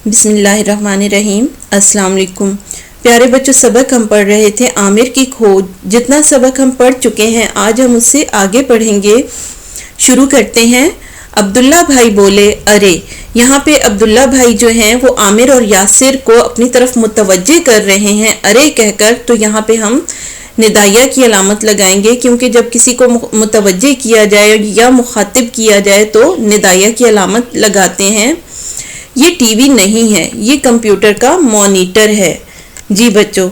बिस्मिल्लाहिर्रहमानिर्रहीम। अस्सलाम वालेकुम प्यारे बच्चों, सबक हम पढ़ रहे थे आमिर की खोज। जितना सबक हम पढ़ चुके हैं आज हम उससे आगे पढ़ेंगे। शुरू करते हैं। अब्दुल्ला भाई बोले, अरे। यहाँ पे अब्दुल्ला भाई जो हैं वो आमिर और यासिर को अपनी तरफ मुतवज्जे कर रहे हैं अरे कहकर। तो यहाँ पे हम निदाया की अलामत लगाएंगे, क्योंकि जब किसी को मुतवज्जे किया जाए या मुखातिब किया जाए तो निदाया की अलामत लगाते हैं। ये टीवी नहीं है, ये कंप्यूटर का मॉनिटर है। जी बच्चों,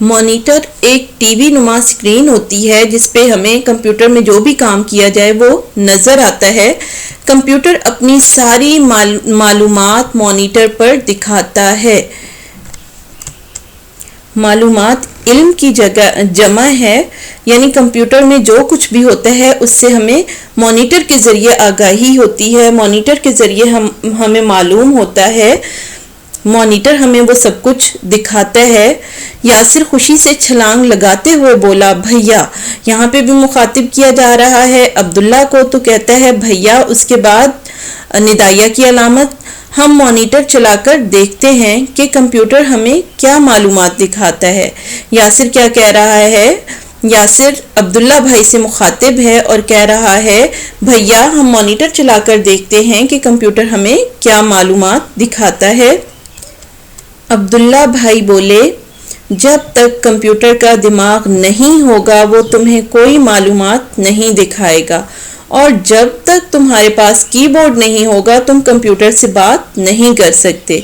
मॉनिटर एक टीवी नुमा स्क्रीन होती है जिसपे हमें कंप्यूटर में जो भी काम किया जाए वो नज़र आता है। कंप्यूटर अपनी सारी मालूमात मॉनिटर पर दिखाता है। मालूमात इल्म की जगह जमा है, यानी कंप्यूटर में जो कुछ भी होता है उससे हमें मॉनिटर के ज़रिए आगाही होती है। मॉनिटर के ज़रिए हमें मालूम होता है। मॉनिटर हमें वो सब कुछ दिखाता है। यासिर खुशी से छलांग लगाते हुए बोला, भैया। यहाँ पे भी मुखातिब किया जा रहा है अब्दुल्ला को, तो कहता है भैया। उसके बाद निदाया की अलामत। हम मॉनिटर चलाकर देखते हैं कि कंप्यूटर हमें क्या मालूमात दिखाता है। यासिर क्या कह रहा है? यासिर अब्दुल्ला भाई से मुखातिब है और कह रहा है, भैया हम मॉनिटर चलाकर देखते हैं कि कंप्यूटर हमें क्या मालूमात दिखाता है। अब्दुल्ला भाई बोले, जब तक कंप्यूटर का दिमाग नहीं होगा वो तुम्हें कोई मालूमात नहीं दिखाएगा, और जब तक तुम्हारे पास कीबोर्ड नहीं होगा तुम कंप्यूटर से बात नहीं कर सकते।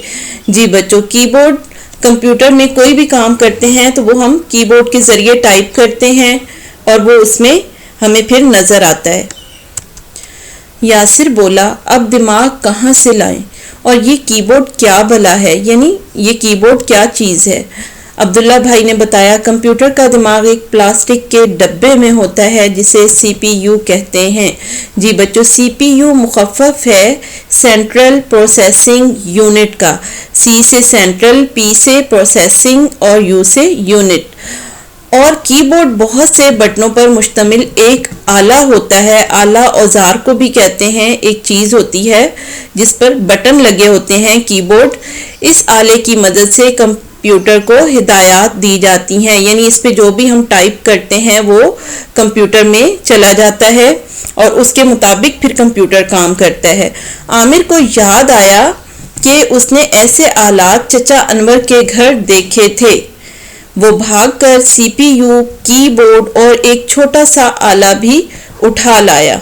जी बच्चों, कीबोर्ड कंप्यूटर में कोई भी काम करते हैं तो वो हम कीबोर्ड के ज़रिए टाइप करते हैं और वो उसमें हमें फिर नज़र आता है। यासिर बोला, अब दिमाग कहाँ से लाएं, और ये कीबोर्ड क्या भला है, यानी ये कीबोर्ड क्या चीज़ है। अब्दुल्ला भाई ने बताया, कंप्यूटर का दिमाग एक प्लास्टिक के डब्बे में होता है जिसे CPU कहते हैं। जी बच्चों, CPU मुखफ़्फ़ है सेंट्रल प्रोसेसिंग यूनिट का। C से सेंट्रल, P से प्रोसेसिंग और U से यूनिट। और कीबोर्ड बहुत से बटनों पर मुश्तमिल एक आला होता है। आला औजार को भी कहते हैं। एक चीज़ होती है जिस पर बटन लगे होते हैं, कीबोर्ड। इस आले की मदद से कंप्यूटर को हिदायत दी जाती हैं, यानी इस पे जो भी हम टाइप करते हैं वो कंप्यूटर में चला जाता है और उसके मुताबिक फिर कंप्यूटर काम करता है। आमिर को याद आया कि उसने ऐसे आलात चचा अनवर के घर देखे थे। वो भागकर CPU, कीबोर्ड और एक छोटा सा आला भी उठा लाया।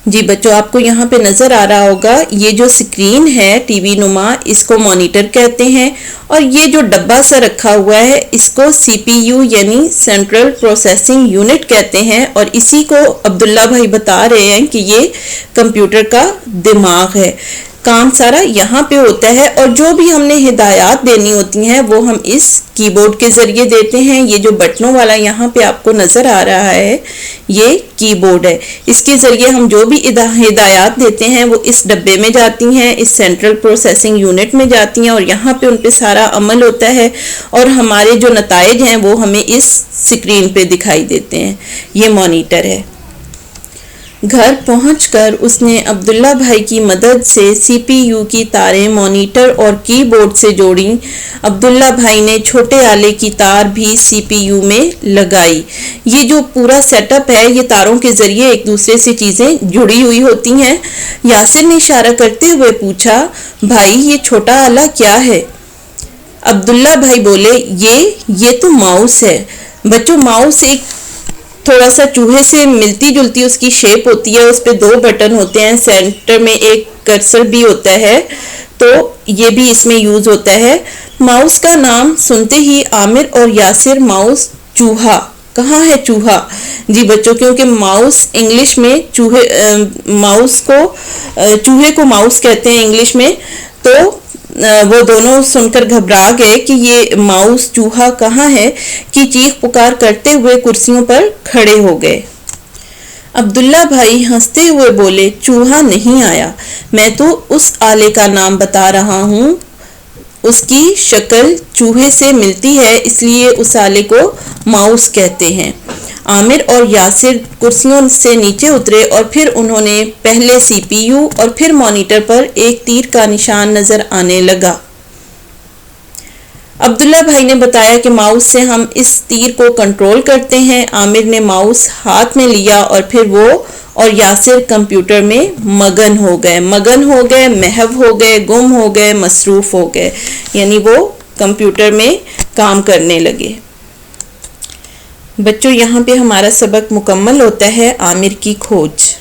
जी बच्चों, आपको यहाँ पे नज़र आ रहा होगा, ये जो स्क्रीन है टीवी नुमा, इसको मॉनिटर कहते हैं। और ये जो डब्बा सा रखा हुआ है इसको CPU यानी सेंट्रल प्रोसेसिंग यूनिट कहते हैं। और इसी को अब्दुल्ला भाई बता रहे हैं कि ये कंप्यूटर का दिमाग है। काम सारा यहाँ पे होता है और जो भी हमने हिदायत देनी होती हैं वो हम इस कीबोर्ड के ज़रिए देते हैं। ये जो बटनों वाला यहाँ पे आपको नज़र आ रहा है ये कीबोर्ड है। इसके ज़रिए हम जो भी हिदायत देते हैं वो इस डब्बे में जाती हैं, इस सेंट्रल प्रोसेसिंग यूनिट में जाती हैं और यहाँ पे उन पे सारा अमल होता है और हमारे जो नताइज हैं वो हमें इस स्क्रीन पे दिखाई देते हैं। ये मॉनिटर है। घर पहुंचकर उसने अब्दुल्ला भाई की मदद से CPU की तारें मॉनिटर और कीबोर्ड से जोड़ी। अब्दुल्ला भाई ने छोटे आले की तार भी CPU में लगाई। ये जो पूरा सेटअप है ये तारों के ज़रिए एक दूसरे से चीज़ें जुड़ी हुई होती हैं। यासिर ने इशारा करते हुए पूछा, भाई ये छोटा आला क्या है? अब्दुल्ला भाई बोले, ये तो माउस है। बच्चों, माउस एक थोड़ा सा चूहे से मिलती जुलती उसकी शेप होती है। उस पे 2 बटन होते हैं, सेंटर में एक कर्सर भी होता है, तो ये भी इसमें यूज़ होता है। माउस का नाम सुनते ही आमिर और यासिर, माउस चूहा, कहाँ है चूहा? जी बच्चों, क्योंकि माउस इंग्लिश में चूहे को माउस कहते हैं इंग्लिश में, तो वो दोनों सुनकर घबरा गए कि ये माउस चूहा कहाँ है, कि चीख पुकार करते हुए कुर्सियों पर खड़े हो गए। अब्दुल्ला भाई हंसते हुए बोले, चूहा नहीं आया, मैं तो उस आले का नाम बता रहा हूँ। उसकी शक्ल चूहे से मिलती है इसलिए उस आले को माउस कहते हैं। عامر اور یاسر کرسیوں سے نیچے اترے اور پھر انہوں نے پہلے سی پی یو اور پھر مانیٹر پر ایک تیر کا نشان نظر آنے لگا۔ عبداللہ بھائی نے بتایا کہ ماؤس سے ہم اس تیر کو کنٹرول کرتے ہیں۔ عامر نے ماؤس ہاتھ میں لیا اور پھر وہ اور یاسر کمپیوٹر میں مگن ہو گئے، محو ہو گئے، گم ہو گئے، مصروف ہو گئے، یعنی وہ کمپیوٹر میں کام کرنے لگے۔ بچوں یہاں پہ ہمارا سبق مکمل ہوتا ہے۔ عامر کی کھوج۔